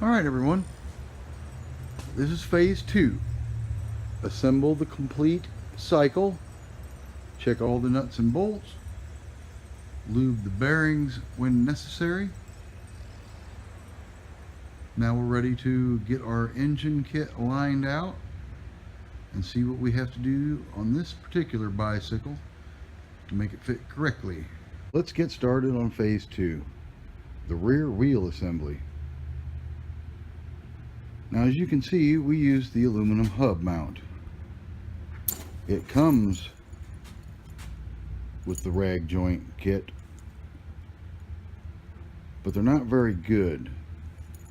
Alright everyone, this is phase 2. Assemble the complete cycle, check all the nuts and bolts, lube the bearings when necessary. Now we're ready to get our engine kit lined out and see what we have to do on this particular bicycle to make it fit correctly. Let's get started on phase 2, the rear wheel assembly. Now as you can see, we use the aluminum hub mount. It comes with the rag joint kit, but they're not very good,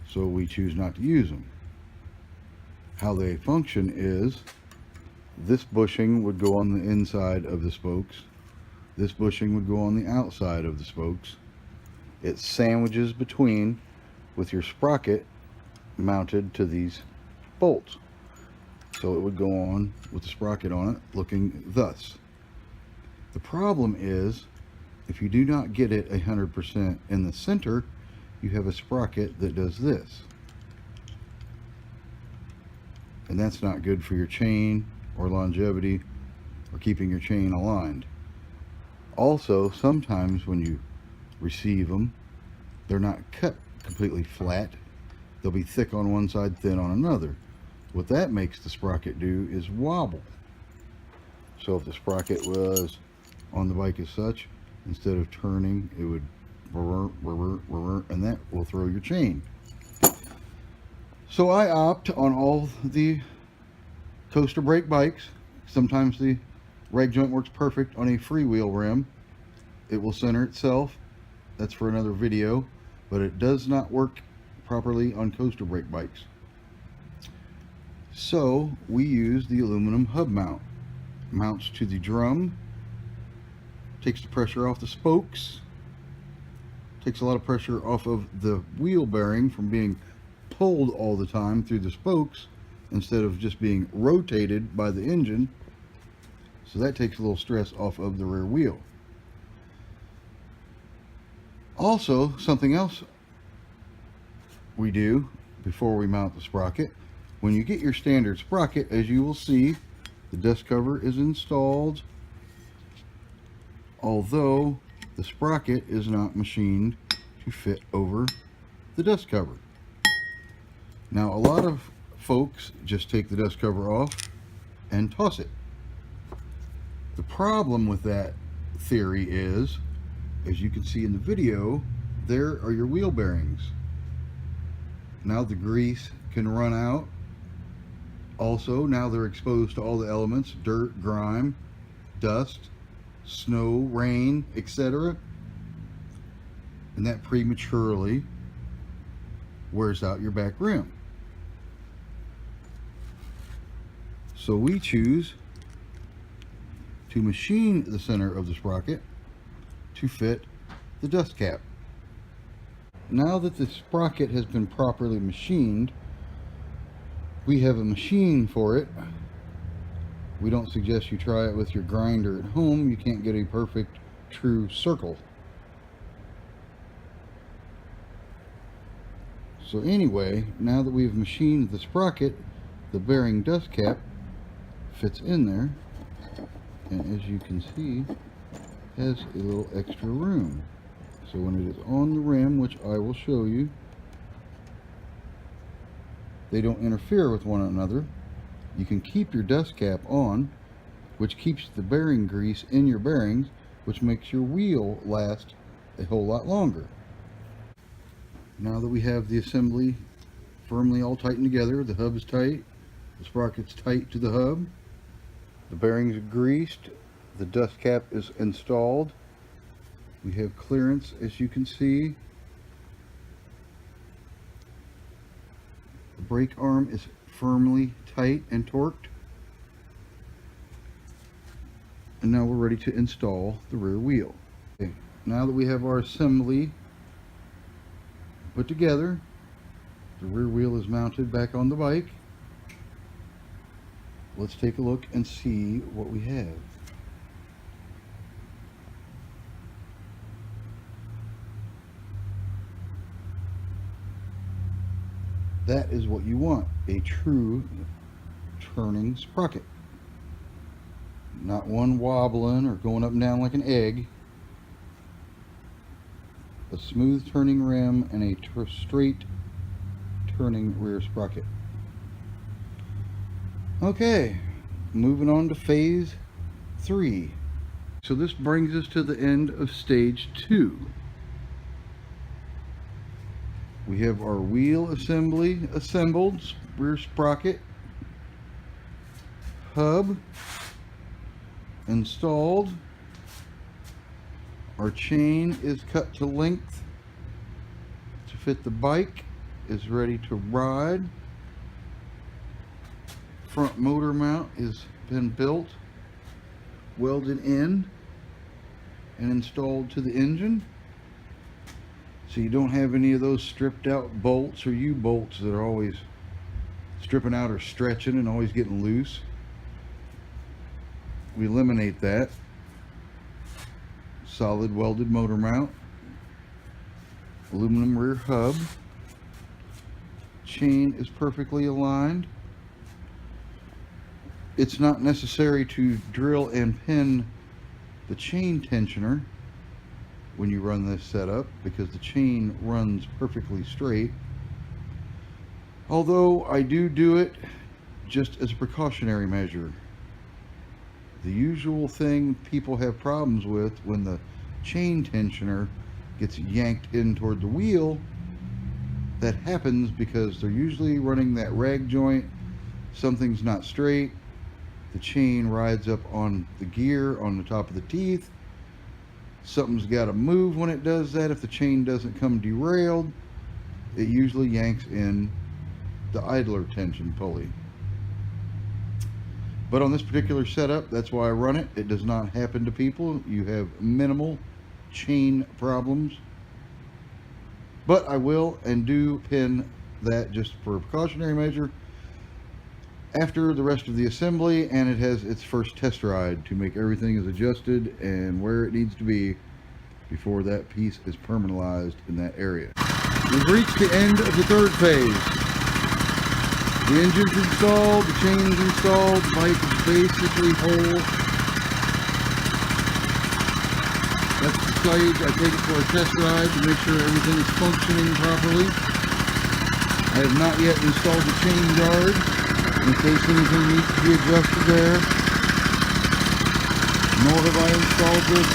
so we choose not to use them. How they function is, this bushing would go on the inside of the spokes, this bushing would go on the outside of the spokes. It sandwiches between with your sprocket mounted to these bolts, so it would go on with the sprocket on it looking thus. The problem is, if you do not get it 100% in the center, you have a sprocket that does this, and that's not good for your chain or longevity or keeping your chain aligned. Also, sometimes when you receive them, they're not cut completely flat. They'll be thick on one side, thin on another. What that makes the sprocket do is wobble. So if the sprocket was on the bike as such, instead of turning, it would and that will throw your chain. So I opt on all the coaster brake bikes. Sometimes the rag joint works perfect on a freewheel rim. It will center itself. That's for another video, but it does not work properly on coaster brake bikes. So we use the aluminum hub mount. Mounts to the drum, takes the pressure off the spokes, takes a lot of pressure off of the wheel bearing from being pulled all the time through the spokes instead of just being rotated by the engine. So that takes a little stress off of the rear wheel. Also, something else we do before we mount the sprocket, when you get your standard sprocket, as you will see, the dust cover is installed, although the sprocket is not machined to fit over the dust cover. Now a lot of folks just take the dust cover off and toss it. The problem with that theory is, as you can see in the video, there are your wheel bearings. Now the grease can run out. Also, now they're exposed to all the elements, dirt, grime, dust, snow, rain, etc. And that prematurely wears out your back rim. So we choose to machine the center of the sprocket to fit the dust cap. Now that the sprocket has been properly machined, we have a machine for it. We don't suggest you try it with your grinder at home. You can't get a perfect, true circle. So anyway, now that we've machined the sprocket, the bearing dust cap fits in there, and as you can see, has a little extra room. So when it is on the rim, which I will show you, they don't interfere with one another. You can keep your dust cap on, which keeps the bearing grease in your bearings, which makes your wheel last a whole lot longer. Now that we have the assembly firmly all tightened together, the hub is tight, the sprocket's tight to the hub, the bearings are greased, the dust cap is installed, we have clearance, as you can see. The brake arm is firmly tight and torqued. And now we're ready to install the rear wheel. Okay, now that we have our assembly put together, the rear wheel is mounted back on the bike. Let's take a look and see what we have. That is what you want, a true turning sprocket. Not one wobbling or going up and down like an egg. A smooth turning rim and a straight turning rear sprocket. Okay, moving on to phase 3. So this brings us to the end of stage 2. We have our wheel assembly assembled, rear sprocket, hub installed. Our chain is cut to length to fit the bike, is ready to ride. Front motor mount has been built, welded in, and installed to the engine. So you don't have any of those stripped out bolts or U-bolts that are always stripping out or stretching and always getting loose. We eliminate that. Solid welded motor mount, aluminum rear hub, chain is perfectly aligned. It's not necessary to drill and pin the chain tensioner when you run this setup because the chain runs perfectly straight. Although I do it just as a precautionary measure. The usual thing people have problems with when the chain tensioner gets yanked in toward the wheel, that happens because they're usually running that rag joint, something's not straight, the chain rides up on the gear on the top of the teeth, something's got to move when it does that. If the chain doesn't come derailed, it usually yanks in the idler tension pulley. But on this particular setup, that's why I run it. It does not happen to people. You have minimal chain problems. But I will and do pin that just for a precautionary measure after the rest of the assembly, and it has its first test ride to make everything is adjusted and where it needs to be before that piece is permanentized in that area. We've reached the end of the third phase. The engine's installed, the chain's installed, the bike is basically whole. That's the stage. I take it for a test ride to make sure everything is functioning properly. I have not yet installed the chain guard in case anything needs to be adjusted there. Nor have I installed this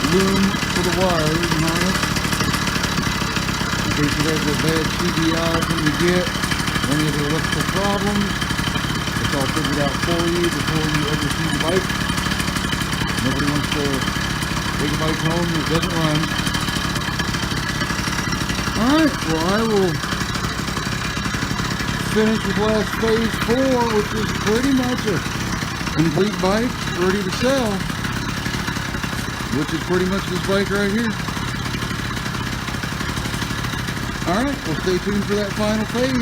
loom for the wires and harness. In case you have a bad CBI from the get, any of the electrical problems, it's all figured out for you before you ever see the bike. Nobody wants to take a bike home that doesn't run. Alright, well I will finish with last phase 4, which is pretty much a complete bike ready to sell, which is pretty much this bike right here. Alright, well stay tuned for that final phase.